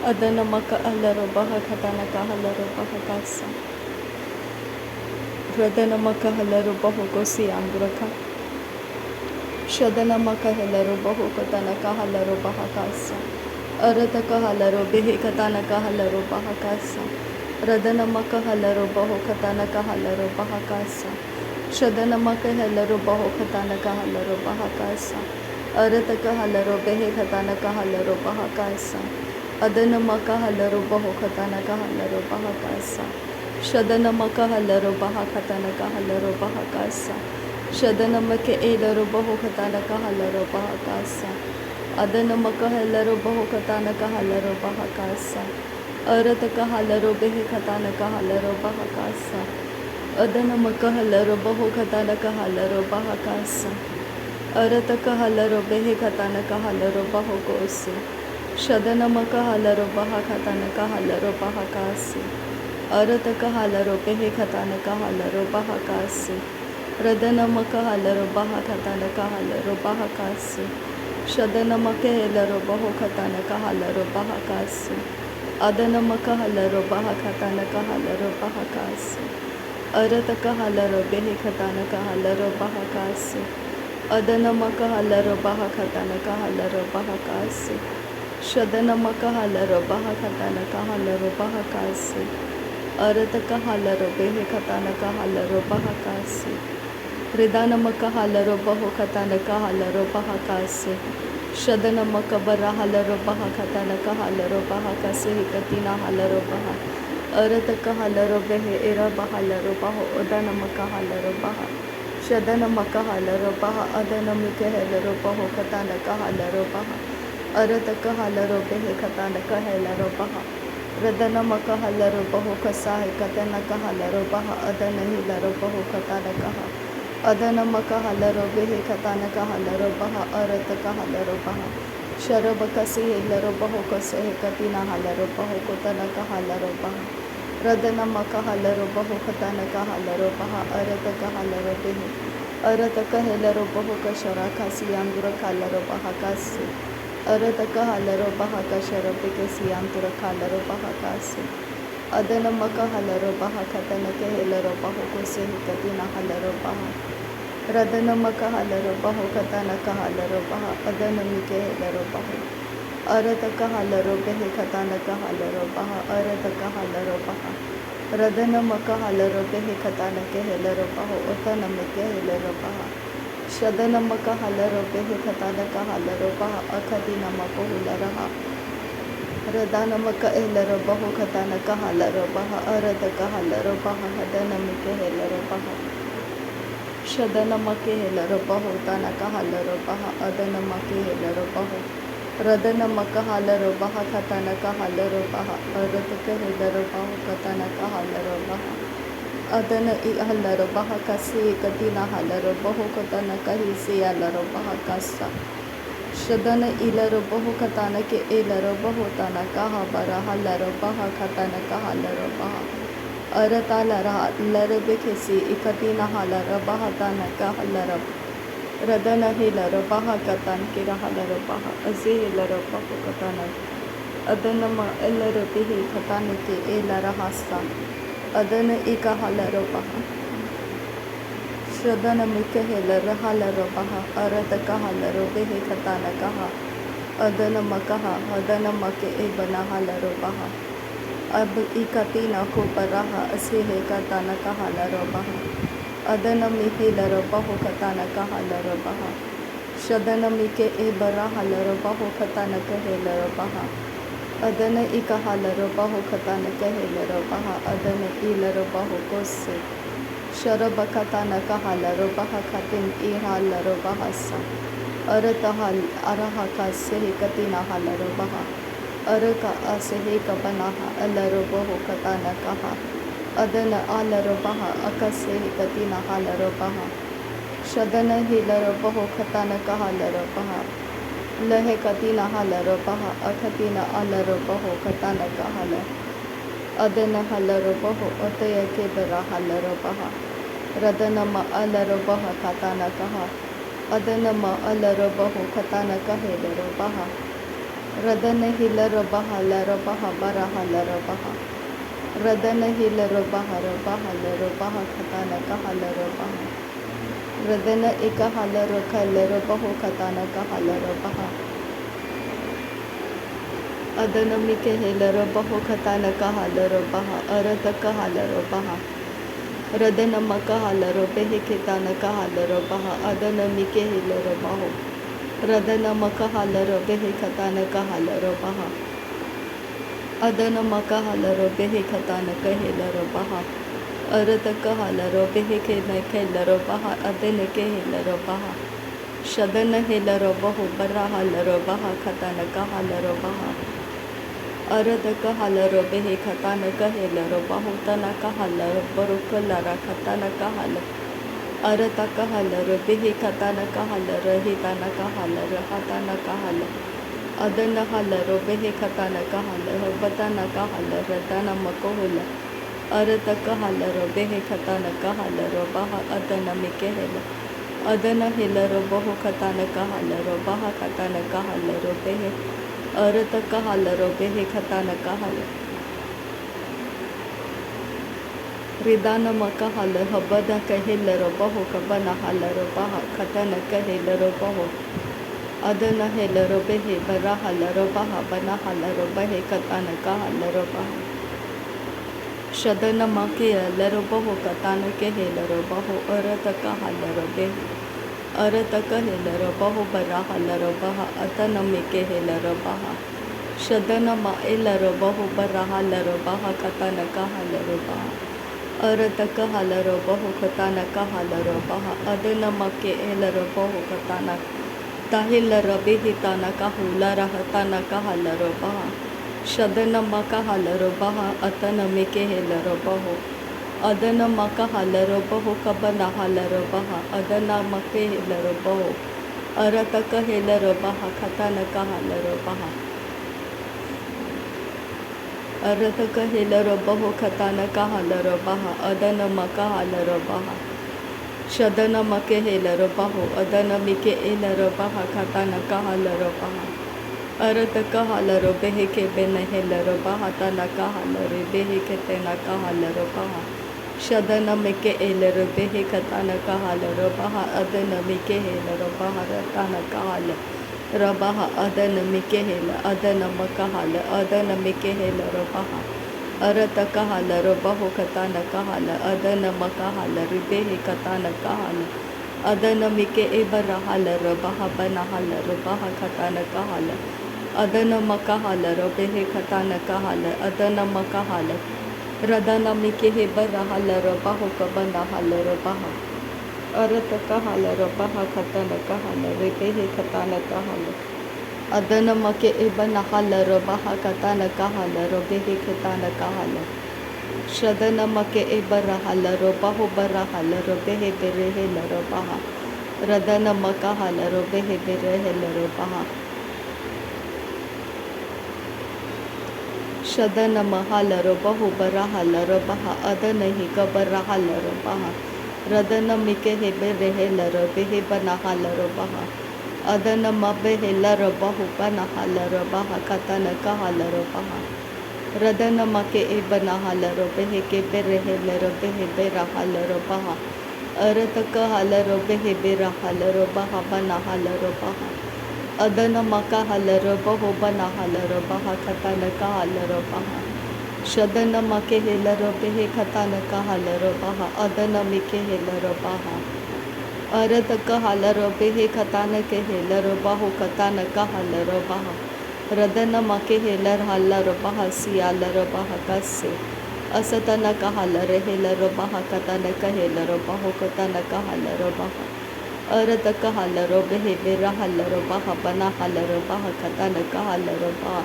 Adanamaka alaro baha katana kahalaro baha kasa. Radanamaka halaro baho kosi anduraka. Shadanamaka halaro baho katana kahalaro baha kasa. Arataka halaro behe katana kahalaro baha kasa. Radanamaka halaro baho katana kahalaro baha kasa. Shadanamaka halaro baho katana kahalaro baha kasa. Arataka halaro behe katana kahalaro baha kasa. Adanamaka halaro baho katana kahalaro baha kasa. Shadanamaka halaro baha katana kahalaro baha kasa. Shadanamaka elaro baho katana kahalaro baha kasa. Adanamaka halaro baho katana kahalaro baha kasa. Arataka halaro behe katana kahalaro baha kasa. Adanamaka halaro baho katana kahalaro baha kasa. Arataka halaro behe katana kahalaro baho kosi. Shadanamaka halaro baha katana kahalaro baha kasi. Arataka halaro behe katana kahalaro baha kasi. Radanamaka halaro baha katana kahalaro baha kasi. Shadanamaka halaro baho katana kahalaro baha kasi. Adanamaka halaro baha katana kahalaro baha kasi. Arataka halaro behe katana kahalaro baha kasi. Adanamaka halaro baha katana kahalaro baha kasi. Shadanamaka halaro baha katana kahalaro baha kasi. Arataka halaro behe katana kahalaro baha kasi. Ridanamaka halaro baho katana kahalaro baha kasi. Shadanamaka bara halaro baha katana kahalaro baha kasi hikatina halaro baha. Arataka halaro behe era bahalaro baho odanamaka halaro baha. Shadanamaka halaro baha adanamika halaro baho katana kahalaro baha. Arataka halaro behe katana kahalaro baha. Radanamaka halaro baho kasahi katana kahalaro baha adanahilaro baho katana kaha. Adanamaka halaro behe katana kahalaro baha arataka halaro baha. Sharabakasi hilaro baho kasahi katina halaro baho katana kahalaro baha. Radanamaka halaro baho katana kahalaro baha arataka halaro behe. Arataka hilaro baho kasharakasi yandura kalaro baha kasi. Arataka halaro baha kasharabike siyantura kalaro baha kasi. Adanamaka halaro baha katana kahilaro baho kose hikatina halaro baha. Radanamaka halaro baho katana kahalaro baha adanamike hilaro baha. Arataka halaro behe katana kahalaro baha arataka halaro baha. Radanamaka halaro behe katana kahilaro baho otanamike hilaro baha. Shadanamaka halaro behe katana kahalaro baha akadinamako hilaraha. Radanamaka hilaro baho katana kahalaro baha arataka halaro baha hadanamike hilaro baha. Shadanamake hilaro baho tanaka halaro baha adanamake hilaro baho. Radanamaka halaro baha katana kahalaro baha arataka hilaro baho katana kahalaro baha. Adana I halaro baha kasi katina halaro baho katana kahisi halaro baha kasa. Shadana ilaro baho katana ke ilaro baho tana kaha bara halaro baha katana kahalaro baha. Aratalara larabe kesi ikatina halara baha tana kahalaro. Radana hilaro baha katan kira halaro baha azi hilaro baho katana. Adanama ilaro bihi katana ke ilara hasa. Adana ika halaro baha. Shadana mika hilaro halaro baha arataka halaro bihi katana kaha. Adana makaha adana make ibana halaro baha. Ab ikatina ko baraha asihe katana kahalaro baha. Adana mihilaro baho katana kahalaro baha. Shadana mike ibara halaro baho katana kahilaro baha. Adana ika halaro baho katana kahilaro baha. Adana ilaro baho kose. Sharabakatana kahalaro baha katin I halaro bahasa. Aratahal arahaka sehi katina halaro baha. Araka asehe kabanaha alaro baho katana kaha. Adana alaro baha akasehi katina halaro baha. Shadana hilaro baho katana kahalaro baha. Lehe katina halaro baha akatina alaro baho katana kahala. Adana halaro baho otaya kebara halaro baha. Radanama alaro baha katana kaha. Adanama alaro baho katana kahilaro baha. Radana hilaro bahalaro bahabarahalo baha. Radana hilaro baharo bahalaro baha katana kahalaro baha. Radana eka halaro kalaro baho katana kahalaro baha. Adana mike hilaro baho katana kahalaro baha. Arata kahalaro baha. Radana makahalaro behe ketana kahalaro baha. Adana mike hilaro baho. Radana makahalaro behe katana kahalaro baha. Adana makahalaro behe katana kahalaro baha. Arata kahalaro behe kelaro baha. Adana kehalaro baha. Shadana hilaro baho barahalaro baha katana kahalaro baha. Arata kahalaro behe katana kahalaro baho tana kahalaro barukalara katana kahalaro. Arata kahalaro behe katana kahalaro hitana kahalaro hatana kahalaro. Adana halaro behe katana kahalaro batana kahalaro dana makohula. Arata kahalaro behe katana kahalaro baha adana mikehela. Adana hilaro baho katana kahalaro baha katana kahalaro behe. Arata kahalaro behe katana kahalaro. Ridana makahala habada kahilaro baho kabana halaro baha katana kahilaro baho. Adana hilaro behe barahalaro baha bana halaro behe katana kahalaro baha. Shadana makia laro baho katana kahilaro baho arata kahalaro behe. Arata kahilaro baho barahalaro baha atana mikehilaro baha. Shadana ma ilaro baho barahalaro baha katana kahalaro baha. Arata kahalaro baho katana kahalaro baha. Adana make elaro baho katana. Tahilaro behitana kahulara hatana kahalaro baha. Shadana makahalaro baha atana mekehelaro baho. Adana makahalaro baho kabana halaro baha. Adana makehelaro baho. Arata kahelaro baha katana kahalaro baha. Arata kahilaro baho katana kahalaro baha. Adana makahalaro baha. Shadana makehelaro baho. Adana mike elaro baha katana kahalaro baha. Arata kahalaro behe ke benehelaro baha tana kahalaro behe ke tena kahalaro baha. Shadana mike elaro behe katana kahalaro baha. Adana mike helaro baha ratana kahalaro. Rabaha adana mikehela adana makahala adana mikehela rabaha arata kahala rabaho katana kahala adana makahala ribehe katana kahala adana mike ebarahala rabaha banahala rabaha katana kahala adana makahala rabehe katana kahala adana makahala radana mikehe barahala rabaho kabanahala rabaha Arata kahala rabaha katana kahala rebehe katana kahala adana make ebana hala rabaha katana kahala rebehe katana kahala shadana make ebara hala rabaho barahala rebehe berehe rabaha radana makahala rebehe berehe rabaha shadana mahala rabaho barahala rabaha adana hi kabarahala rabaha Radana mike hebe rehe laro behe banaha laro baha. Adana mabehe laro bahu banaha laro baha katana kaha laro baha. Radana make e banaha laro behe ke berehe laro behe beraha laro baha. Arata kaha laro behe beraha laro baha banaha laro baha. Adana makaha laro bahu banaha laro baha katana kaha laro baha. Shadana makehela behe katana kahala baha adana mikehela baha arata kahala behe katana kehela bahu katana kahala baha radana makehela hala baha siyala baha kasse asatana kahala rehela baha katana kahela bahu katana kahala baha arata kahala behe berahala baha bana hala baha katana kahala baha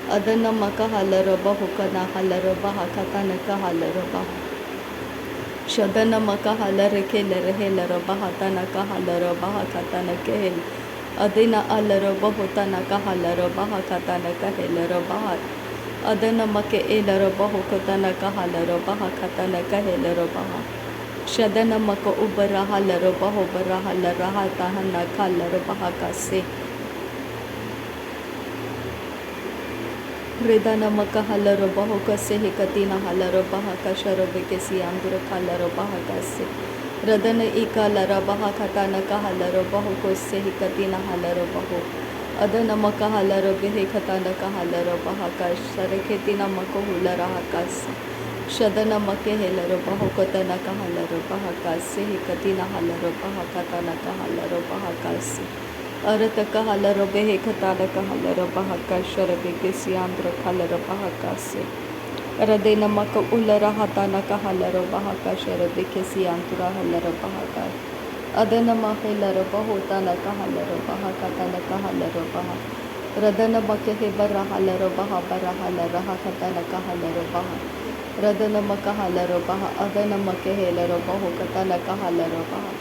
Adana makahala bahu kana hala baha katana kahala baha Shadana makahala rekela rehela baha tana kahala baha katana kehel Adina ala bahu tana kahala baha katana kahela baha Adana make ela bahu katana kahala baha katana kahela baha Shadana maka ubara hala bahu barahala raha tahana kala baha kase Redana makahalaro baho kase hekatina halaro baha kasharo bekesi andura kalaro baha kase. Radana ika lara baha katana kahalaro baho kose hekatina halaro baho. Adana makahalaro behe katana kahalaro baha kashare ketina makohulara hakasa. Shadana makehelaro baho katana kahalaro baha kase hekatina halaro baha katana kahalaro baha kase. Arata kahalaro behe katana kahalaro bahaka sharabe kesi andra kahalaro bahaka se. Radena maka ulara hatana kahalaro bahaka sharabe kesi andra halaro bahaka. Adana mahelaro bahotana kahalaro bahaka tana kahalaro baha. Radana makehe barahalaro baha barahalaro hakatana kahalaro baha. Radana makahalaro baha adana makehelaro bahokatana kahalaro baha.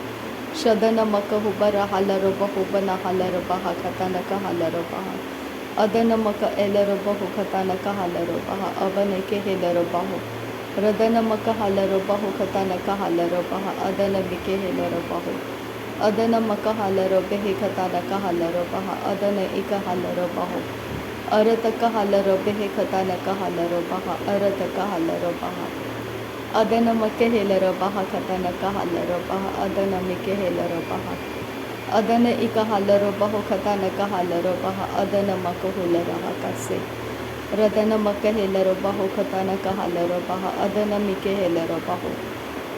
Shadana makahu bara halaro bahu bana halaro baha katana kahalaro baha. Adana maka elaro bahu katana kahalaro baha abane ke helaro bahu. Radana maka halaro bahu katana kahalaro baha adana bike helaro bahu. Adana maka halaro behe katana kahalaro baha adana ika halaro bahu. Arata kahalaro behe katana kahalaro baha arata kahalaro baha. Adana makehelaro baha katana kahalaro baha adana mikehelaro baha. Adana ikahalaro baho katana kahalaro baha adana makohulara hakase. Radana makehelaro baho katana kahalaro baha adana mikehelaro baho.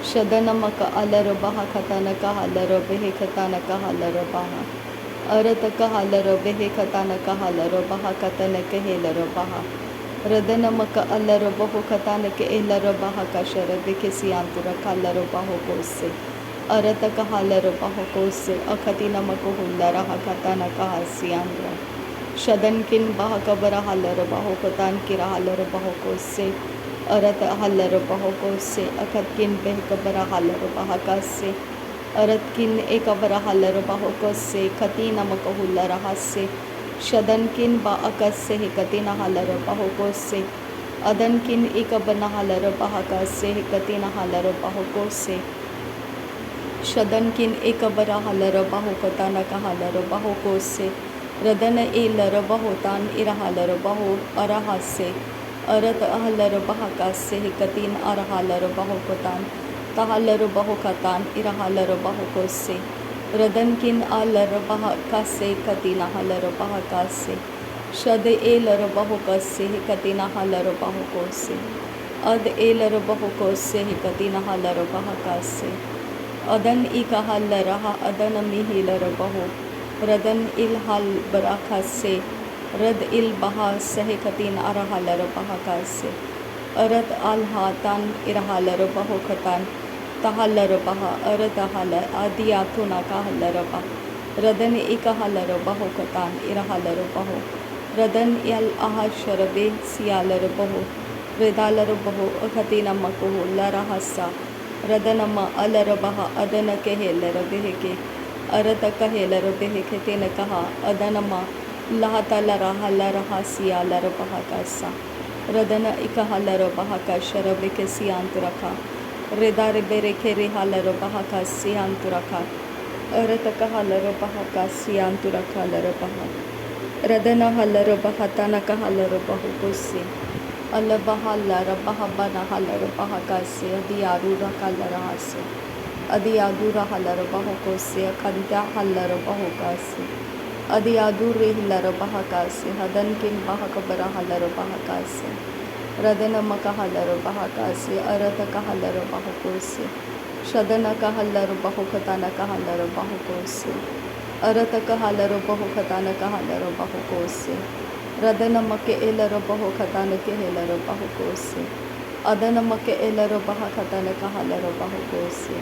Shadana maka alaro baha katana kahalaro behe katana kahalaro baha. Arata kahalaro behe katana kahalaro baha katana kehelaro baha. Radana maka alaro baho katana ke elaro baha kashara bekesi antura kalaro baho kose. Arata kahalaro baho kose akatina mako hullara hakatana kahasi andra. Shadankin baha kabara halaro baho katan kira halaro baho kose. Arata halaro baho kose akatkin beh kabara halaro baha kase. Aratkin ekabara halaro baho kose katina mako hullara hase. Shadankin ba akase hekatina halaro baho kose. Adankin ikabana halaro baha kase hekatina halaro baho kose. Shadankin ekabara halaro baho katana kahalaro baho kose. Radana elaro baho tan irahalaro baho arahase. Arat ahalaro baha kase hekatin arahalaro baho katan. Tahalaro baho katan irahalaro baho kose. Radankin alaro baha kase katina halaro baha kase. Shade elaro baho kase katina halaro baho kose. Ad elaro baho kose katina halaro baha kase. Adan ika halaraha adana mihilaro baho. Radan ilhal barakase. Rad il baha sahe katina arahalaro baha kase. Arad alhatan irahalaro baho katan. Tahalaro baha arata hala adiyatuna kahalaro baha. Radan ika halaro baho katan irahalaro baho. Radan yal ahasharabe siyalaro baho. Redalaro baho akatina makoho larahasa. Radanama alaro baha adana kehelaro beheke. Arata kahelaro beheke tena kaha adanama lahata laraha laraha siyalaro baha kasa. Radana ika halaro baha kasharabe ke siyanturaka. Redare bere kere halaro baha kasi anturaka. Arata kahalaro baha kasi anturaka laro baha. Radana halaro baha tanaka halaro bahu kusi. Allah baha lara baha bana halaro baha kasi adiyarura kalara hase. Adiyadura halaro bahu kusi akanta halaro bahu kasi. Adiyadure hilaro baha kasi hadankin baha kabara halaro baha kasi. Radana makahalaro baha kase arata kahalaro baho kose. Shadana kahalaro baho katana kahalaro baho kose. Arata kahalaro baho katana kahalaro baho kose. Radana make elaro baho katana kehelaro baho kose. Adana make elaro baha katana kahalaro baho kose.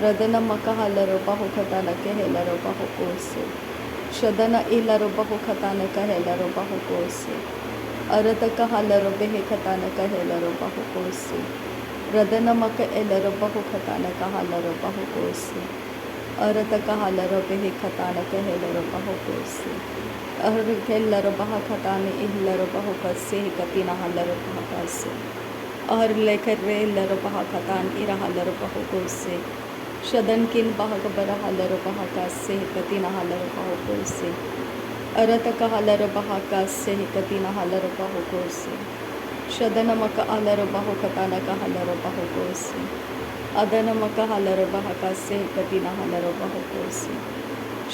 Radana makahalaro baho katana kehelaro baho kose. Shadana elaro baho katana kehelaro baho kose. Arata kahalaro behe katana kahelaro baho kose. Radana maka elaro baho katana kahalaro baho kose. Arata kahalaro behe katana kahelaro baho kose. Arkelaro baha katana ihlaro baho kase katina halaro baho kase. Ar lekar relaro baha katan ira halaro baho kose. Shadankin baha kabara halaro baha kase katina halaro baho kose. अरतक हलर बहाका से कतिना huller बहुको से शदनमक अलर बहुकतानक huller बहुको से अदनमक huller बहाका से कतिना हलर बहुको से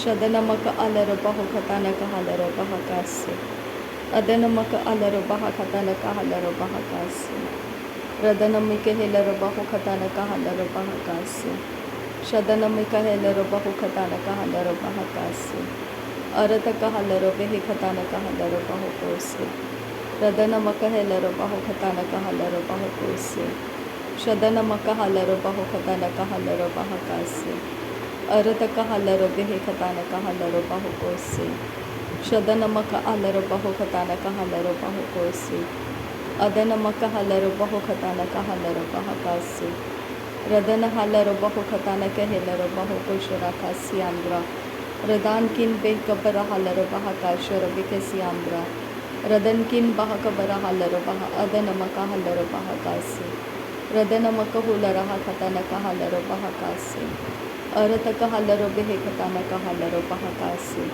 शदनमक अलर बहुकतानक हलर बहाका से अदनमक अलर बहाकतानक हलर बहाका से रदनमिक हेलर बहुकतानक हलर बहाका से शदनमिक हेलर बहुकतानक हलर बहाका से अरतक हलर बेहे खतानक हलर बहुको से रदनमक हेलर बहुकतानक हलर बहुको से शदनमक हलर बहुकतानक हलर बहाका से अरतक हलर बेहे खतानक हलर बहुको से शदनमक अलर बहुकतानक हलर बहुको से अदनमक हलर बहुकतानक हलर बहाका से रदन हलर बहुकतानक हेलर बहुको शराका सियांद्रा रदान किन बेकबर हलर बहाका शरबिक सियांद्रा रदन किन बहकबर हलर बहा अदनमक हलर बहाका से रदनमक हुलर खतानक हलर बहाका से अरतक हलर बेहे खतानक हलर बहाका से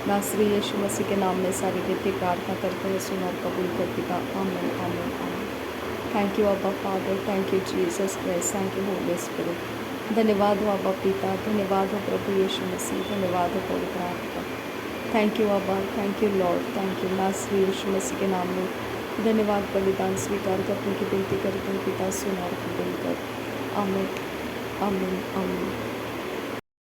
नासरी यीशु मसीह के नाम में सारी विनती प्रार्थना करते हैं, सुन और कबूल कर पिता। आमीन आमीन आमीन। थैंक यू अब्बा father, thank you Jesus Christ, thank you Holi spirit. धन्यवाद हो अब्बा पिता, धन्यवाद हो प्रभु यीशु मसीह, धन्यवाद हो पवित्र आत्मा। थैंक यू अब्बा, thank you Lord, thank you. नासरी यीशु मसीह के नाम में धन्यवाद। बलिदान स्वीकार करने की विनती करते हैं पिता, सुन और कबूल कर। आमीन आमीन आमीन।